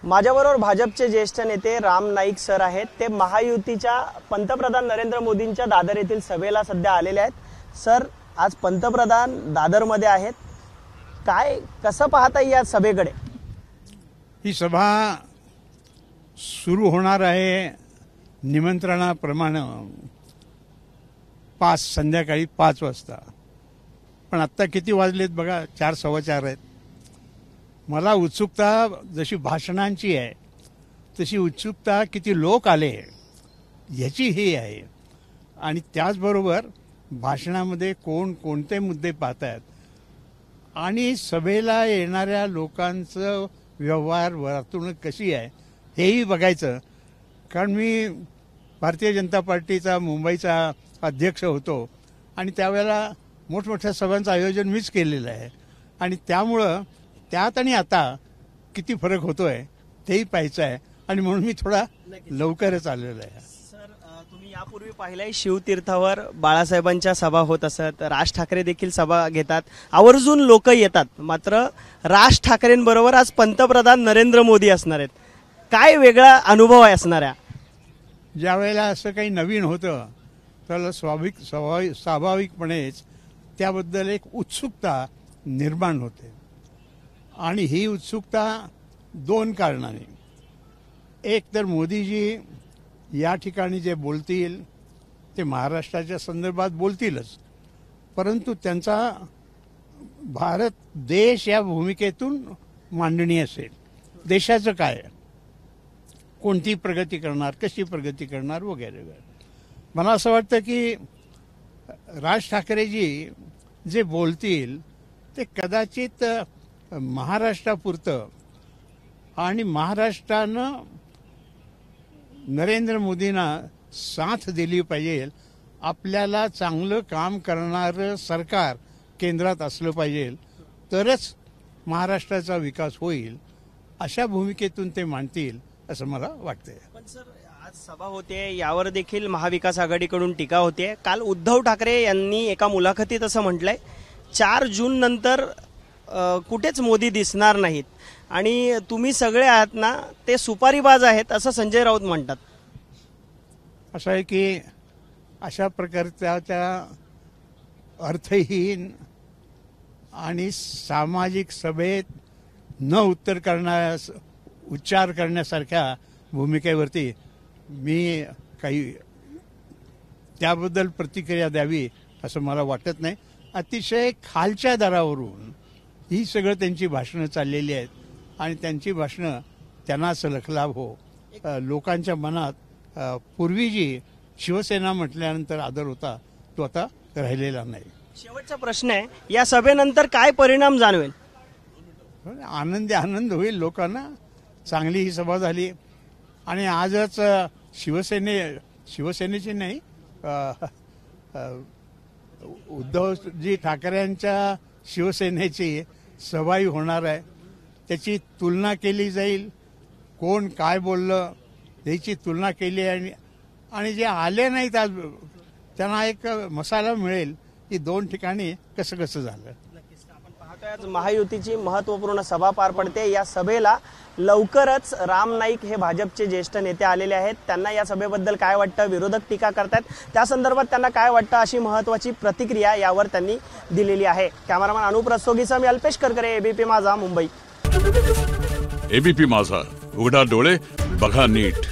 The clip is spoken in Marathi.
माझ्याबरोबर भाजपचे ज्येष्ठ नेते राम नाईक सर आहेत। ते महायुतीच्या पंतप्रधान नरेंद्र मोदींच्या दादर येथील सभेला सध्या आलेले आहेत। सर, आज पंतप्रधान दादरमध्ये आहेत, काय कसं पाहता या सभेकडे? ही सभा सुरू होणार आहे निमंत्रणाप्रमाणे संध्याकाळी 5 वाजता। पण आत्ता किती वाजलेत बघा, 4 सव्वा 4 आहेत। मला उत्सुकता जशी भाषणांची आहे तशी उत्सुकता किती लोक आले याची ही आहे। आणि त्याचबरोबर भाषणामध्ये कोण कोणते मुद्दे पाहतायत आणि सभेला येणाऱ्या लोकांचं व्यवहार वर्तणूक कशी आहे हेही बघायचं। कारण मी भारतीय जनता पार्टीचा मुंबईचा अध्यक्ष होतो आणि त्यावेळेला मोठमोठ्या सभांचं आयोजन मीच केलेलं आहे आणि त्यामुळं त्यात आणि आता किती फरक होतोय तेही पाहायचं आहे आणि म्हणून मी थोडा लवकरच आलेलो आहे। सर, तुम्ही यापूर्वी पाहिलंय शिवतीर्थावर बाळासाहेबांच्या सभा होत असत, राज ठाकरे देखील सभा घेतात, आवर्जून लोक येतात। मात्र राज ठाकरेंबरोबर आज पंतप्रधान नरेंद्र मोदी असणार आहेत, काय वेगळा अनुभव आहे असणार आहे? ज्या वेळेला असं काही नवीन होतं तर स्वाभाविकपणेच त्याबद्दल एक उत्सुकता निर्माण होते आणि ही उत्सुकता 2 कारणाने। एक तर मोदीजी या ठिकाणी जे बोलतील ते महाराष्ट्राच्या संदर्भात बोलतीलच, परंतु त्यांचा भारत देश या भूमिकेतून मांडणी असेल। देशाचं काय, कोणती प्रगती करणार, कशी प्रगती करणार वगैरे वगैरे। मला असं वाटतं की राज ठाकरेजी जे बोलतील ते कदाचित महाराष्ट्रापुरतं आणि महाराष्ट्रानं नरेंद्र मोदींना साथ दिली पाहिजे। आपल्याला चांगलं काम करणारं सरकार केंद्रात असलं पाहिजे तरच महाराष्ट्राचा विकास होईल, अशा भूमिकेतून ते मांडतील असं मला वाटतंय। पण सर, आज सभा होते यावर देखील महाविकास आघाडीकडून टीका होते। काल उद्धव ठाकरे यांनी एका मुलाखतीत असं म्हटलंय 4 जून नंतर कुठेच मोदी दिसणार नाहीत आणि तुम्ही सगळे आहात ना ते सुपारीबाज आहेत असं संजय राऊत म्हणतात। असं आहे की अशा प्रकारच्या अर्थहीन आणि सामाजिक सभेत न उच्चार करण्यासारख्या भूमिकेवरती मी काही त्याबद्दल प्रतिक्रिया द्यावी असं मला वाटत नाही। अतिशय खालच्या दरावरून ही सगळं त्यांची भाषणं चाललेली आहेत आणि त्यांची भाषणं त्यांना सलखलाभ हो। लोकांच्या मनात पूर्वी जी शिवसेना म्हटल्यानंतर आदर होता तो आता राहिलेला नाही। शेवटचा प्रश्न आहे, या सभेनंतर काय परिणाम जाणवेल? आनंद होईल लोकांना। चांगली ही सभा झाली आणि आजच शिवसेनेची नाही, उद्धवजी ठाकरेंच्या शिवसेनेची सभाही होणार आहे। त्याची तुलना केली जाईल, कोण काय बोललं याची तुलना केली आणि जे आले नाहीत आज त्यांना एक मसाला मिळेल की 2 ठिकाणी कसं कसं झालं। आपण पाहतोय आज महायुतीची महत्त्वपूर्ण सभा पार पडते। या सभेला लवकरच राम नाईक हे भाजपचे ज्येष्ठ नेते आलेले आहेत। त्यांना या सभेबद्दल काय वाटतं, विरोधक टीका करतात त्या संदर्भात त्यांना काय वाटतं अशी महत्त्वाची प्रतिक्रिया यावर त्यांनी दिलेली आहे। कॅमेरामॅन अनुप रस्तोगीसह मी अल्पेश करकरे, एबीपी माझा, मुंबई। एबीपी माझा, उघडा डोळे बघा नीट।